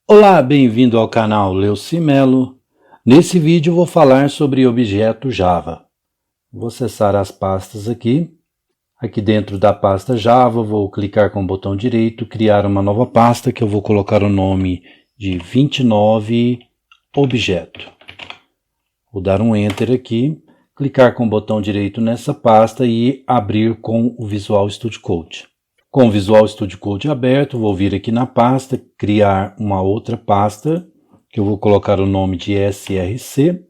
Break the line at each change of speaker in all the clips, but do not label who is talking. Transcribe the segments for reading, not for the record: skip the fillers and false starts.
Olá, bem-vindo ao canal Leuci Melo. Nesse vídeo vou falar sobre objeto Java. Vou acessar as pastas aqui. Aqui dentro da pasta Java, vou clicar com o botão direito, criar uma nova pasta que eu vou colocar o nome de 29 objeto. Vou dar um Enter aqui, clicar com o botão direito nessa pasta e abrir com o Visual Studio Code. Com o Visual Studio Code aberto, vou vir aqui na pasta, criar uma outra pasta, que eu vou colocar o nome de SRC,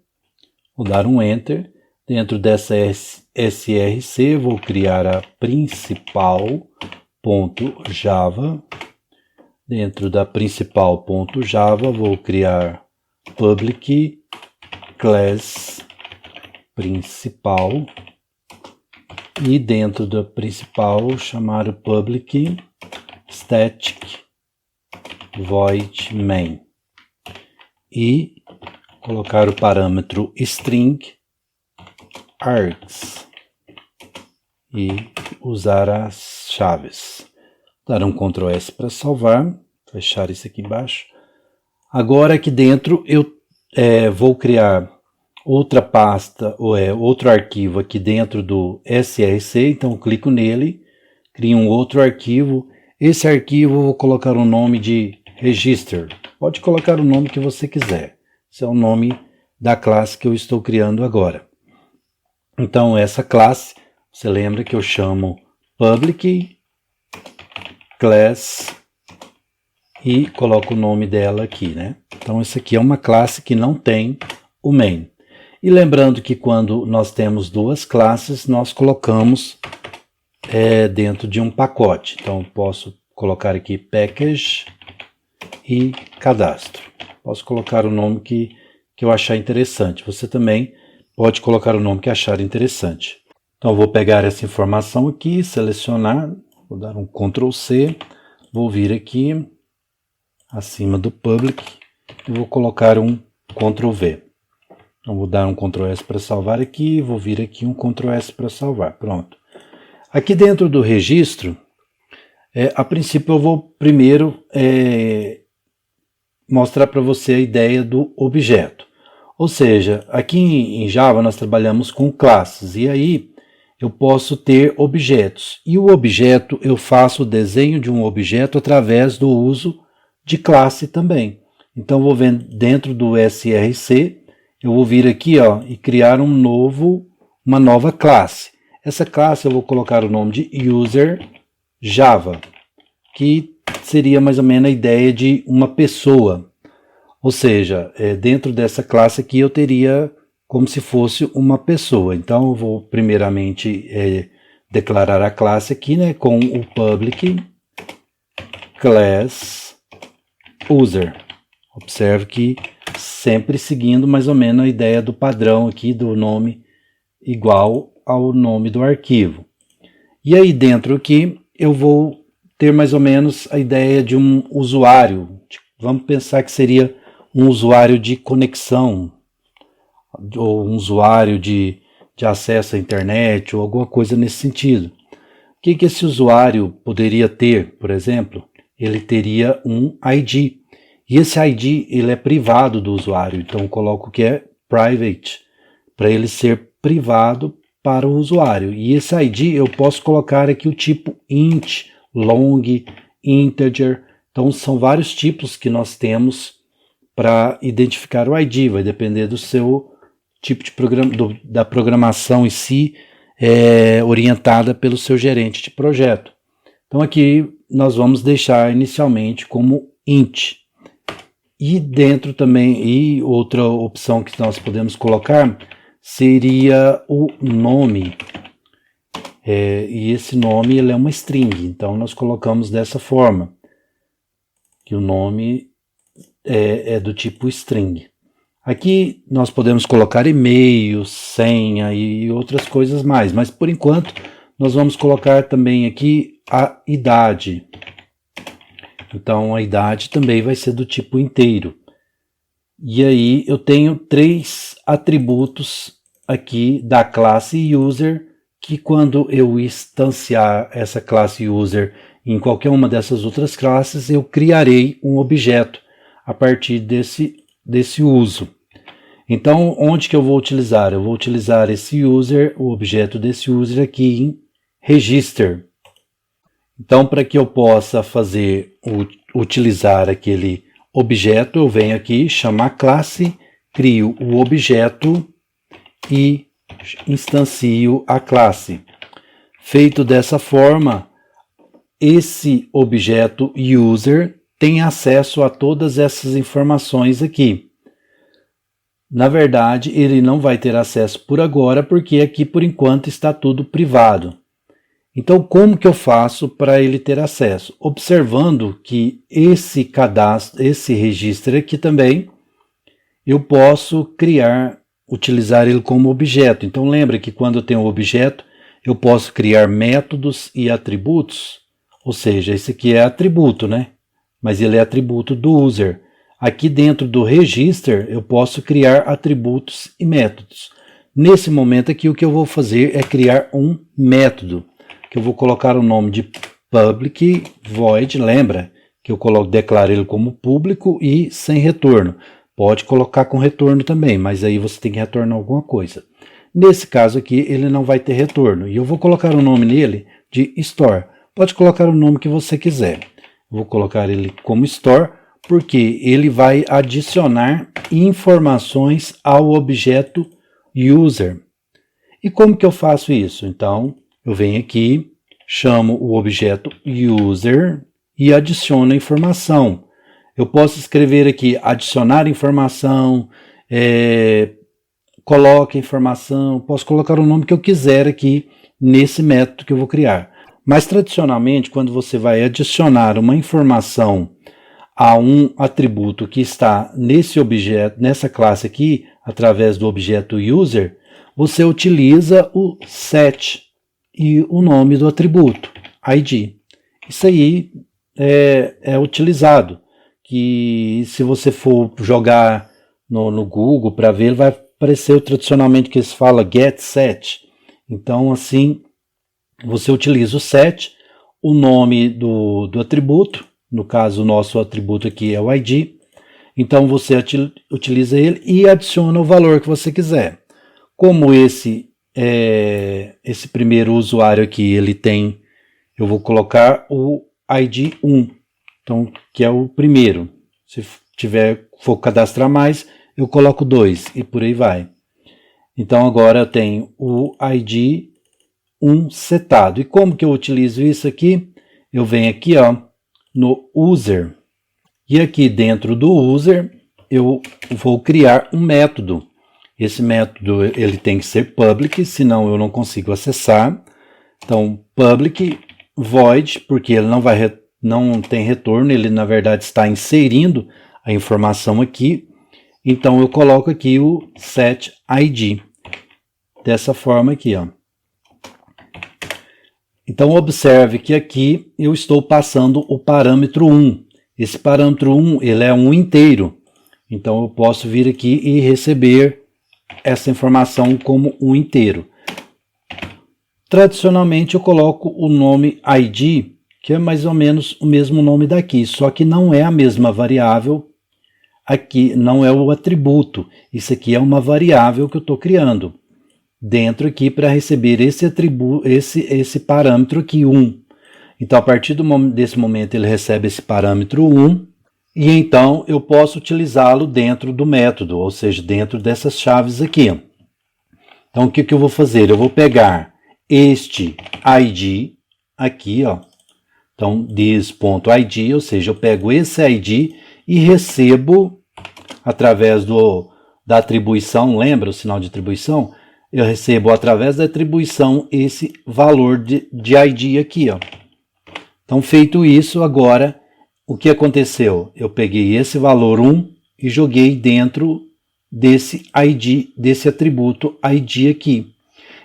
vou dar um Enter. Dentro dessa SRC, vou criar a principal.java. Dentro da principal.java, vou criar public class principal. E dentro da principal, chamar o public static void main. E colocar o parâmetro string args. E usar as chaves. Dar um Ctrl S para salvar. Fechar isso aqui embaixo. Agora aqui dentro eu vou criar outra pasta, outro arquivo aqui dentro do SRC, então eu clico nele, crio um outro arquivo. Esse arquivo eu vou colocar o nome de register. Pode colocar o nome que você quiser. Esse é o nome da classe que eu estou criando agora. Então essa classe, você lembra que eu chamo public class e coloco o nome dela aqui, né? Então essa aqui é uma classe que não tem o main. E lembrando que quando nós temos duas classes, nós colocamos dentro de um pacote. Então, posso colocar aqui package e cadastro. Posso colocar o nome que eu achar interessante. Você também pode colocar o nome que achar interessante. Então, vou pegar essa informação aqui, selecionar, vou dar um Ctrl C, vou vir aqui acima do public e vou colocar um Ctrl V. Então, vou dar um Ctrl S para salvar aqui, vou vir aqui um Ctrl S para salvar, pronto. Aqui dentro do registro, a princípio eu vou primeiro mostrar para você a ideia do objeto. Ou seja, aqui em Java nós trabalhamos com classes, e aí eu posso ter objetos. E o objeto, eu faço o desenho de um objeto através do uso de classe também. Então, vou ver dentro do SRC, eu vou vir aqui e criar uma nova classe. Essa classe eu vou colocar o nome de user Java, que seria mais ou menos a ideia de uma pessoa. Ou seja, dentro dessa classe aqui eu teria como se fosse uma pessoa. Então eu vou primeiramente declarar a classe aqui, né, com o public class user. Observe que sempre seguindo mais ou menos a ideia do padrão aqui do nome igual ao nome do arquivo. E aí dentro aqui eu vou ter mais ou menos a ideia de um usuário. Vamos pensar que seria um usuário de conexão, ou um usuário de acesso à internet, ou alguma coisa nesse sentido. O que esse usuário poderia ter, por exemplo? Ele teria um ID. E esse ID ele é privado do usuário, então eu coloco que é private, para ele ser privado para o usuário. E esse ID eu posso colocar aqui o tipo int, long, integer. Então são vários tipos que nós temos para identificar o ID, vai depender do seu tipo de da programação em si, orientada pelo seu gerente de projeto. Então aqui nós vamos deixar inicialmente como int. E dentro também, e outra opção que nós podemos colocar seria o nome. E esse nome ele é uma string, então nós colocamos dessa forma, que o nome é do tipo string. Aqui nós podemos colocar e-mail, senha e outras coisas mais, mas por enquanto nós vamos colocar também aqui a idade. Então a idade também vai ser do tipo inteiro. E aí eu tenho 3 atributos aqui da classe user, que quando eu instanciar essa classe user em qualquer uma dessas outras classes, eu criarei um objeto a partir desse uso. Então, onde que eu vou utilizar? Eu vou utilizar esse user, o objeto desse user aqui em register. Então, para que eu possa utilizar aquele objeto, eu venho aqui, chamar classe, crio o objeto e instancio a classe. Feito dessa forma, esse objeto user tem acesso a todas essas informações aqui. Na verdade, ele não vai ter acesso por agora, porque aqui por enquanto está tudo privado. Então, como que eu faço para ele ter acesso? Observando que esse cadastro, esse registro aqui também, eu posso utilizar ele como objeto. Então, lembra que quando eu tenho um objeto, eu posso criar métodos e atributos. Ou seja, esse aqui é atributo, né? Mas ele é atributo do user. Aqui dentro do register, eu posso criar atributos e métodos. Nesse momento aqui, o que eu vou fazer é criar um método, que eu vou colocar o nome de public void, lembra que eu declaro ele como público e sem retorno. Pode colocar com retorno também, mas aí você tem que retornar alguma coisa. Nesse caso aqui, ele não vai ter retorno, e eu vou colocar o nome nele de store. Pode colocar o nome que você quiser. Vou colocar ele como store, porque ele vai adicionar informações ao objeto user. E como que eu faço isso? Então, eu venho aqui, chamo o objeto user e adiciono a informação. Eu posso escrever aqui, adicionar informação, coloque informação, posso colocar o nome que eu quiser aqui nesse método que eu vou criar. Mas tradicionalmente, quando você vai adicionar uma informação a um atributo que está nesse objeto, nessa classe aqui, através do objeto user, você utiliza o set e o nome do atributo, ID. Isso aí é utilizado, que se você for jogar no Google para ver, ele vai aparecer tradicionalmente que se fala get set. Então, assim, você utiliza o set, o nome do atributo, no caso o nosso atributo aqui é o ID, então você utiliza ele e adiciona o valor que você quiser. Como esse primeiro usuário aqui, ele tem, eu vou colocar o ID 1, então, que é o primeiro. Se for cadastrar mais, eu coloco 2 e por aí vai. Então agora eu tenho o ID 1 setado. E como que eu utilizo isso aqui? Eu venho aqui, no user. E aqui dentro do user, eu vou criar um método. Esse método ele tem que ser public, senão eu não consigo acessar. Então, public void, porque ele não tem retorno, ele na verdade está inserindo a informação aqui. Então, eu coloco aqui o set ID. Dessa forma aqui, Então, observe que aqui eu estou passando o parâmetro 1. Esse parâmetro 1, ele é um inteiro. Então, eu posso vir aqui e receber essa informação como um inteiro. Tradicionalmente, eu coloco o nome ID, que é mais ou menos o mesmo nome daqui, só que não é a mesma variável aqui, não é o atributo. Isso aqui é uma variável que eu estou criando dentro aqui para receber esse atributo, esse parâmetro aqui, 1. Então, a partir desse momento, ele recebe esse parâmetro 1, e então eu posso utilizá-lo dentro do método, ou seja, dentro dessas chaves aqui. Então, o que eu vou fazer? Eu vou pegar este ID aqui, Então, this.id, ou seja, eu pego esse ID e recebo, através da atribuição, lembra o sinal de atribuição? Eu recebo através da atribuição esse valor de ID aqui, Então, feito isso, agora, o que aconteceu? Eu peguei esse valor 1 e joguei dentro desse ID, desse atributo ID aqui.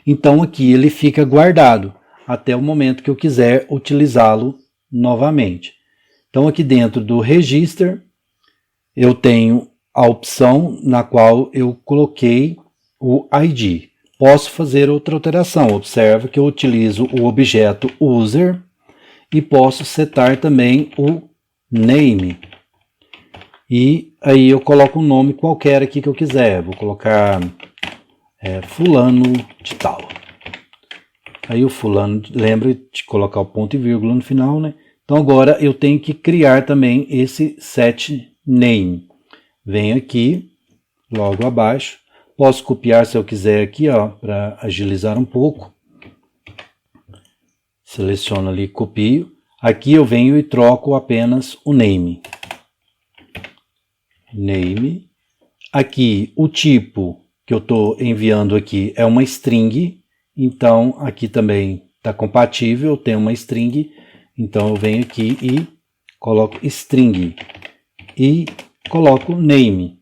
Então, aqui ele fica guardado até o momento que eu quiser utilizá-lo novamente. Então, aqui dentro do register, eu tenho a opção na qual eu coloquei o ID. Posso fazer outra alteração. Observe que eu utilizo o objeto user e posso setar também o name. E aí eu coloco um nome qualquer aqui que eu quiser. Vou colocar fulano de tal. Aí o fulano, lembra de colocar o ponto e vírgula no final, né? Então agora eu tenho que criar também esse set name. Venho aqui, logo abaixo. Posso copiar se eu quiser aqui, ó, para agilizar um pouco. Seleciono ali, copio. Aqui eu venho e troco apenas o name. Name. Aqui o tipo que eu estou enviando aqui é uma string. Então aqui também está compatível, tem uma string. Então eu venho aqui e coloco string. E coloco name.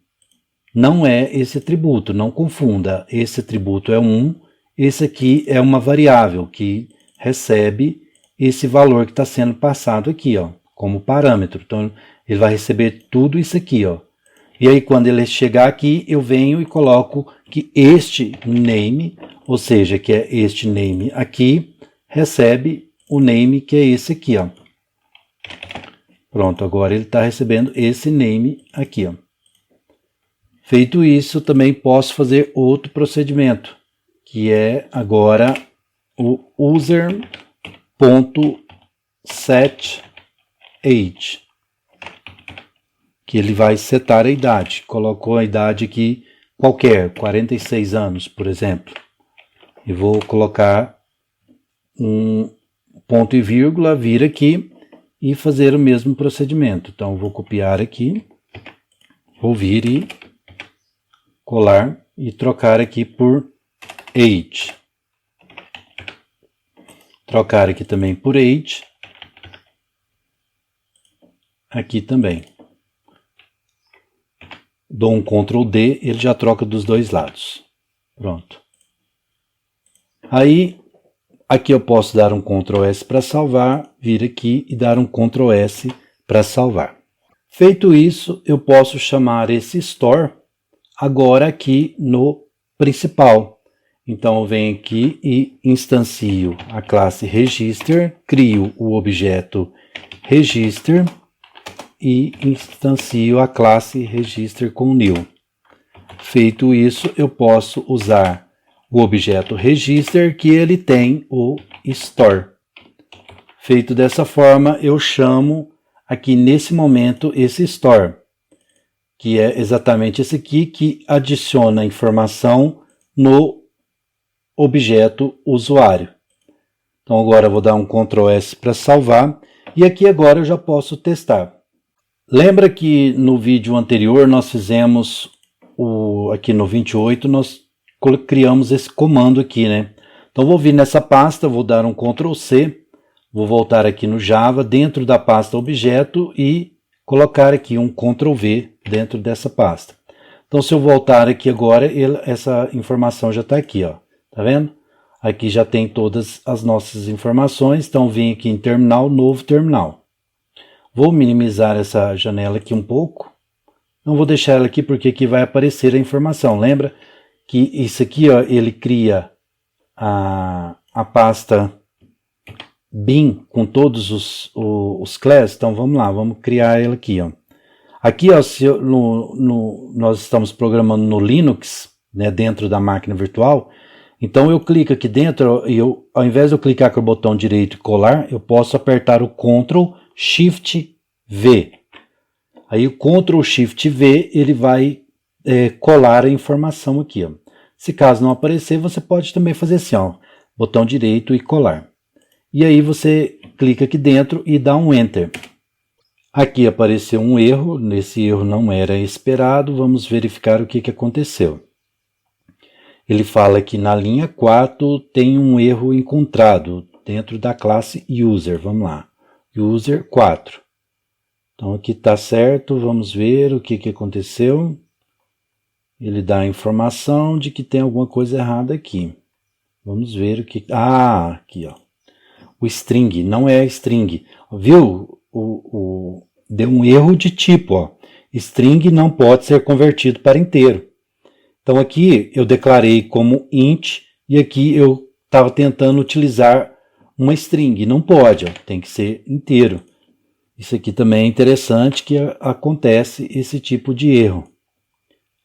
Não é esse atributo, não confunda. Esse atributo é 1. Esse aqui é uma variável que recebe esse valor que está sendo passado aqui, ó, como parâmetro. Então, ele vai receber tudo isso aqui, ó. E aí, quando ele chegar aqui, eu venho e coloco que este name, ou seja, que é este name aqui, recebe o name que é esse aqui, ó. Pronto, agora ele está recebendo esse name aqui, ó. Feito isso, também posso fazer outro procedimento, que é agora o user.setAge, que ele vai setar a idade. Colocou a idade aqui qualquer, 46 anos, por exemplo. E vou colocar um ponto e vírgula, vir aqui e fazer o mesmo procedimento. Então, vou copiar aqui, vou vir e colar e trocar aqui por age. Trocar aqui também por age. Aqui também. Dou um Ctrl D, ele já troca dos dois lados. Pronto. Aí, aqui eu posso dar um Ctrl S para salvar, vir aqui e dar um Ctrl S para salvar. Feito isso, eu posso chamar esse store agora aqui no principal. Então eu venho aqui e instancio a classe register, crio o objeto register e instancio a classe register com new. Feito isso, eu posso usar o objeto register que ele tem o store. Feito dessa forma, eu chamo aqui nesse momento esse store, que é exatamente esse aqui que adiciona informação no objeto usuário. Então agora eu vou dar um Ctrl S para salvar e aqui agora eu já posso testar. Lembra que no vídeo anterior nós fizemos aqui no 28 nós criamos esse comando aqui, né? Então vou vir nessa pasta, vou dar um Ctrl C, vou voltar aqui no Java dentro da pasta objeto e colocar aqui um Ctrl V dentro dessa pasta. Então se eu voltar aqui agora, essa informação já está aqui, ó. Tá vendo? Aqui já tem todas as nossas informações. Então vim aqui em terminal, novo terminal. Vou minimizar essa janela aqui um pouco. Não vou deixar ela aqui porque aqui vai aparecer a informação. Lembra que isso aqui, ó, ele cria a pasta bin com todos os classes. Então vamos lá, vamos criar ela aqui, ó. Aqui, ó, nós estamos programando no Linux, né, dentro da máquina virtual. Então eu clico aqui dentro e ao invés de eu clicar com o botão direito e colar, eu posso apertar o Ctrl Shift V. Aí o Ctrl Shift V ele vai colar a informação aqui, ó. Se caso não aparecer, você pode também fazer assim, ó, botão direito e colar. E aí você clica aqui dentro e dá um Enter. Aqui apareceu um erro, nesse erro não era esperado, vamos verificar o que aconteceu. Ele fala que na linha 4 tem um erro encontrado dentro da classe user. Vamos lá. User 4. Então aqui está certo. Vamos ver o que aconteceu. Ele dá a informação de que tem alguma coisa errada aqui. Vamos ver o que... Ah, aqui, ó. O string, não é string. Viu? Deu um erro de tipo, ó. String não pode ser convertido para inteiro. Então aqui eu declarei como int e aqui eu estava tentando utilizar uma string. Não pode, ó, tem que ser inteiro. Isso aqui também é interessante que acontece esse tipo de erro.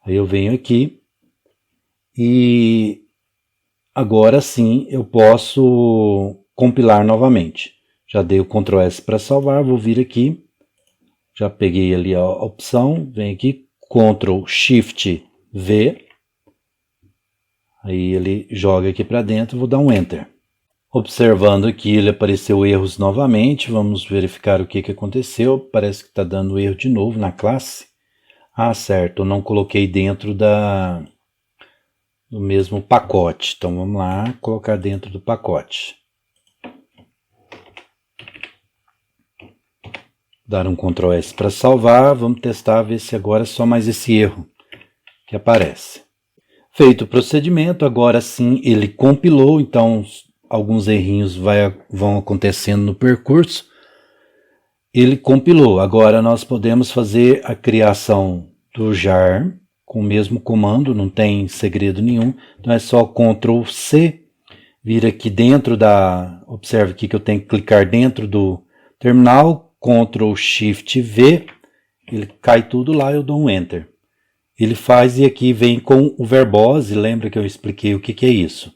Aí eu venho aqui e agora sim eu posso compilar novamente. Já dei o Ctrl S para salvar, vou vir aqui, já peguei ali a opção, venho aqui, Ctrl Shift V, aí ele joga aqui para dentro, vou dar um Enter. Observando aqui, ele apareceu erros novamente, vamos verificar o que aconteceu, parece que está dando erro de novo na classe. Ah, certo, eu não coloquei dentro do mesmo pacote, então vamos lá, colocar dentro do pacote. Dar um Ctrl S para salvar, vamos testar, ver se agora é só mais esse erro que aparece. Feito o procedimento, agora sim ele compilou, então alguns errinhos vão acontecendo no percurso. Ele compilou, agora nós podemos fazer a criação do jar com o mesmo comando, não tem segredo nenhum, então é só Ctrl C, vir aqui dentro observe aqui que eu tenho que clicar dentro do terminal, Ctrl Shift V, ele cai tudo lá, eu dou um Enter. Ele faz e aqui vem com o verbose, lembra que eu expliquei o que é isso.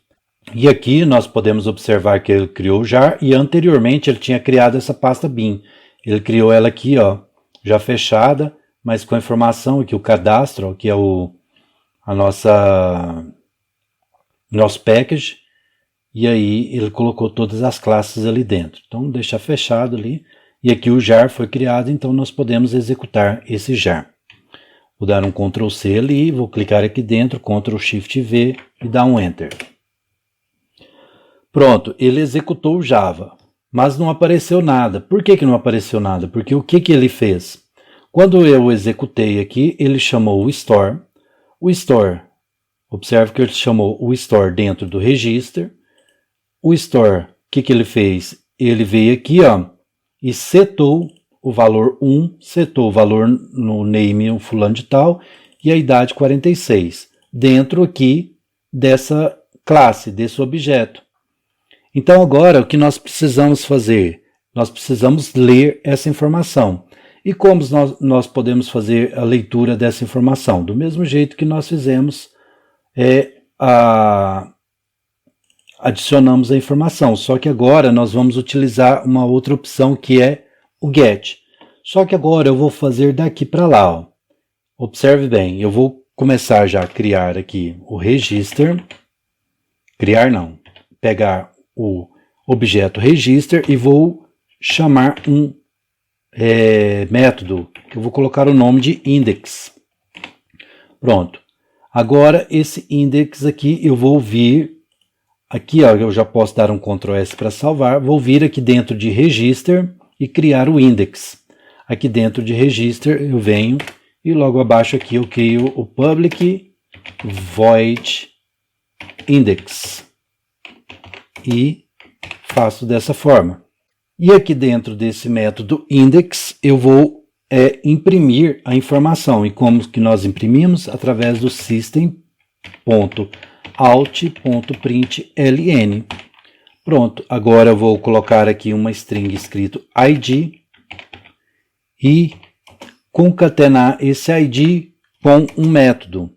E aqui nós podemos observar que ele criou o jar e anteriormente ele tinha criado essa pasta bin. Ele criou ela aqui, ó, já fechada, mas com a informação aqui, o cadastro, ó, que é nosso package, e aí ele colocou todas as classes ali dentro. Então deixa fechado ali. E aqui o jar foi criado, então nós podemos executar esse jar. Vou dar um Ctrl C ali, vou clicar aqui dentro, Ctrl Shift V e dar um Enter. Pronto, ele executou o Java, mas não apareceu nada. Por que não apareceu nada? Porque o que ele fez? Quando eu executei aqui, ele chamou o store. O store, observe que ele chamou o store dentro do register. O store, o que ele fez? Ele veio aqui, ó, e setou o valor 1, setou o valor no name o fulano de tal e a idade 46, dentro aqui dessa classe, desse objeto. Então agora o que nós precisamos fazer? Nós precisamos ler essa informação. E como nós podemos fazer a leitura dessa informação? Do mesmo jeito que nós fizemos, adicionamos a informação, só que agora nós vamos utilizar uma outra opção que é o get. Só que agora eu vou fazer daqui para lá. Ó. Observe bem, eu vou começar já a criar aqui o register. Criar não, pegar o objeto register e vou chamar um método, que eu vou colocar o nome de index. Pronto. Agora esse index aqui eu vou vir, aqui ó, eu já posso dar um Ctrl S para salvar, vou vir aqui dentro de register e criar o index. Aqui dentro de register eu venho e logo abaixo aqui eu crio o public void index e faço dessa forma. E aqui dentro desse método index eu vou imprimir a informação. E como que nós imprimimos? Através do system.out.println. Pronto, agora eu vou colocar aqui uma string escrito id e concatenar esse id com um método.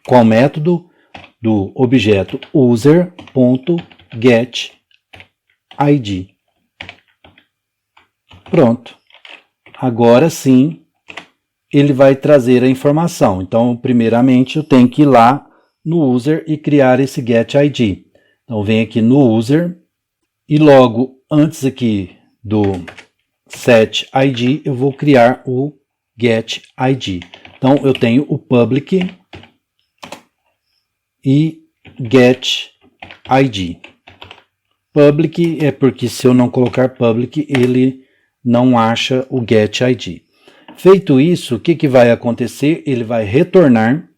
Qual método? Do objeto user.getID. Pronto. Agora sim, ele vai trazer a informação. Então, primeiramente, eu tenho que ir lá no user e criar esse getID. Então, vem aqui no user e logo antes aqui do setID, eu vou criar o getID. Então, eu tenho o public e getID. Public é porque se eu não colocar public, ele não acha o getID. Feito isso, o que vai acontecer? Ele vai retornar.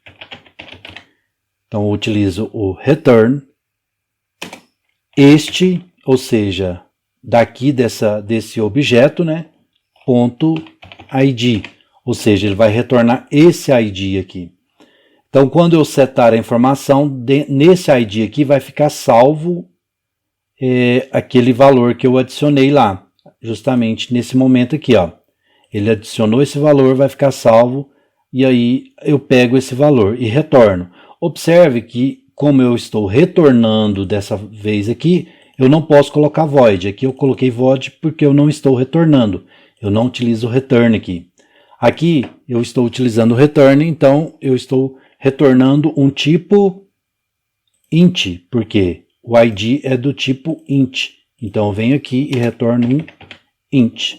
Então, eu utilizo o return. Este, ou seja, daqui desse objeto, né? Ponto ID. Ou seja, ele vai retornar esse ID aqui. Então, quando eu setar a informação, nesse ID aqui vai ficar salvo aquele valor que eu adicionei lá. justamente nesse momento aqui, ó. Ele adicionou esse valor, vai ficar salvo, e aí eu pego esse valor e retorno. Observe que, como eu estou retornando dessa vez aqui, eu não posso colocar void. Aqui eu coloquei void porque eu não estou retornando. Eu não utilizo return aqui. Aqui eu estou utilizando return, então eu estou retornando um tipo int, porque o id é do tipo int. Então eu venho aqui e retorno um int.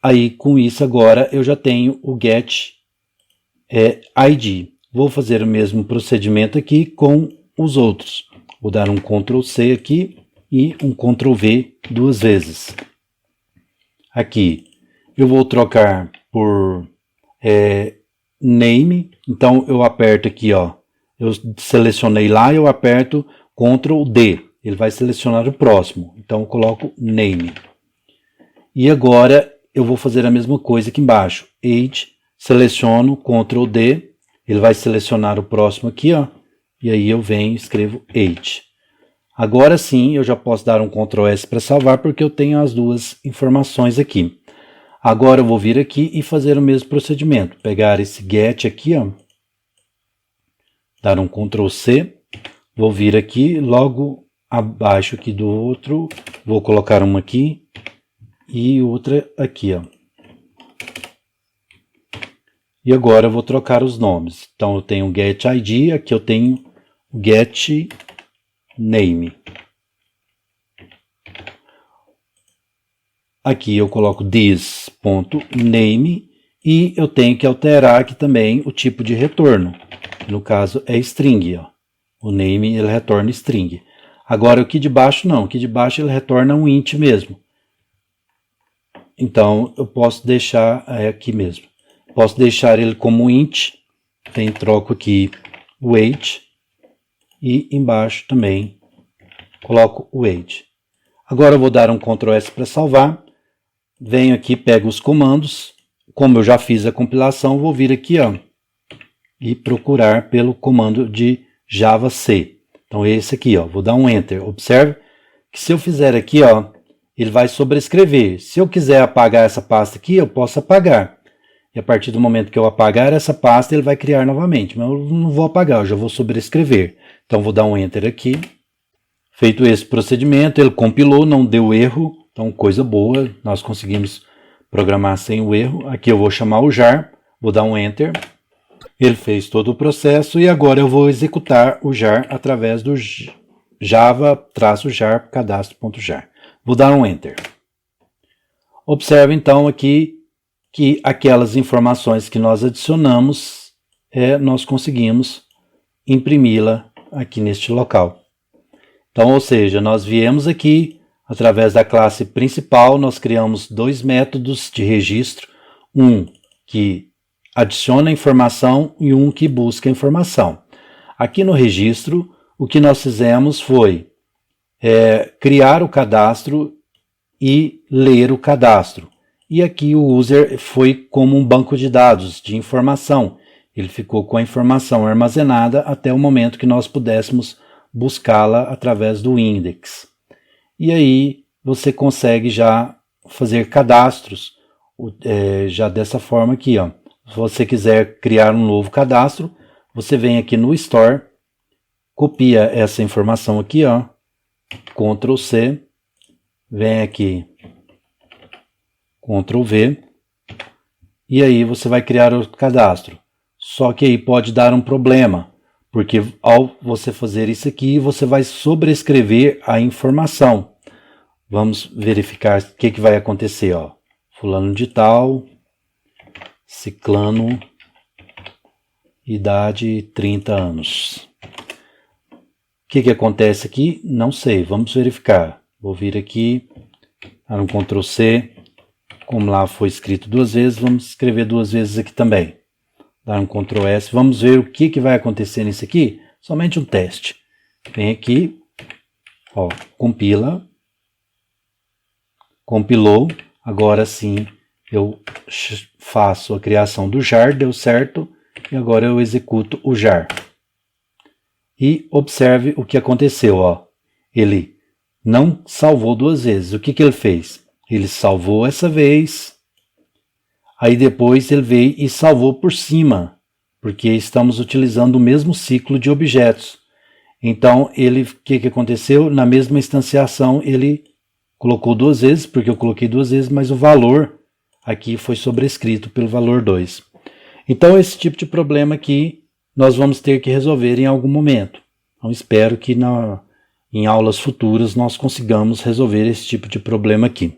Aí com isso agora eu já tenho o get id. Vou fazer o mesmo procedimento aqui com os outros. Vou dar um Ctrl C aqui e um Ctrl V duas vezes. Aqui eu vou trocar por name. Então eu aperto aqui, ó. Eu selecionei lá, eu aperto Ctrl D. Ele vai selecionar o próximo. Então eu coloco name. E agora eu vou fazer a mesma coisa aqui embaixo. Age, seleciono Ctrl D. Ele vai selecionar o próximo aqui, ó. E aí eu venho e escrevo age. Agora sim eu já posso dar um Ctrl S para salvar, porque eu tenho as duas informações aqui. Agora eu vou vir aqui e fazer o mesmo procedimento. Pegar esse get aqui, ó. Dar um Ctrl C. Vou vir aqui, logo abaixo aqui do outro. Vou colocar uma aqui e outra aqui, ó. E agora eu vou trocar os nomes. Então eu tenho get id, aqui eu tenho get name. Aqui eu coloco this.name e eu tenho que alterar aqui também o tipo de retorno. No caso é string, ó. O name ele retorna string. Agora aqui de baixo não, aqui de baixo ele retorna um int mesmo. Então eu posso deixar aqui mesmo. Posso deixar ele como int, tem troco aqui o age e embaixo também coloco o age. Agora eu vou dar um Ctrl S para salvar. Venho aqui, pego os comandos. Como eu já fiz a compilação, vou vir aqui, ó, e procurar pelo comando de Java C. Então esse aqui, ó, vou dar um Enter. Observe que se eu fizer aqui, ó, ele vai sobrescrever. Se eu quiser apagar essa pasta aqui, eu posso apagar. E a partir do momento que eu apagar essa pasta, ele vai criar novamente. Mas eu não vou apagar, eu já vou sobrescrever. Então vou dar um Enter aqui. Feito esse procedimento, ele compilou, não deu erro. Então coisa boa, nós conseguimos programar sem o erro. Aqui eu vou chamar o jar, vou dar um Enter. Ele fez todo o processo e agora eu vou executar o jar através do java-jar cadastro.jar. Vou dar um Enter. Observe então aqui que aquelas informações que nós adicionamos, nós conseguimos imprimi-la aqui neste local. Então, ou seja, nós viemos aqui, através da classe principal, nós criamos dois métodos de registro, um que adiciona informação e um que busca informação. Aqui no registro, o que nós fizemos foi criar o cadastro e ler o cadastro. E aqui o user foi como um banco de dados de informação. Ele ficou com a informação armazenada até o momento que nós pudéssemos buscá-la através do index. E aí você consegue já fazer cadastros já dessa forma aqui, ó. Se você quiser criar um novo cadastro, você vem aqui no Store, copia essa informação aqui, ó, Ctrl C, vem aqui, Ctrl V, e aí você vai criar o cadastro. Só que aí pode dar um problema, porque ao você fazer isso aqui, você vai sobrescrever a informação. Vamos verificar o que vai acontecer, ó. Fulano de tal, ciclano, idade 30 anos. O que acontece aqui? Não sei, vamos verificar. Vou vir aqui, dar um Ctrl C, como lá foi escrito duas vezes, vamos escrever duas vezes aqui também. Dar um Ctrl S, vamos ver o que vai acontecer nisso aqui. Somente um teste. Vem aqui, ó, compila, compilou, agora sim eu faço a criação do jar, deu certo, e agora eu executo o jar. E observe o que aconteceu, ó. Ele não salvou duas vezes. O que ele fez? Ele salvou essa vez, aí depois ele veio e salvou por cima, porque estamos utilizando o mesmo ciclo de objetos. Então, o que aconteceu? Na mesma instanciação, ele colocou 2 vezes, porque eu coloquei 2 vezes, mas o valor aqui foi sobrescrito pelo valor 2. Então, esse tipo de problema aqui nós vamos ter que resolver em algum momento. Então, espero que em aulas futuras nós consigamos resolver esse tipo de problema aqui.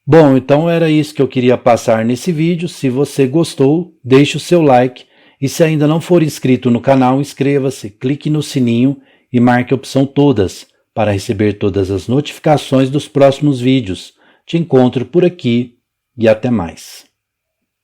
Bom, então era isso que eu queria passar nesse vídeo. Se você gostou, deixe o seu like. E se ainda não for inscrito no canal, inscreva-se, clique no sininho e marque a opção todas para receber todas as notificações dos próximos vídeos. Te encontro por aqui e até mais.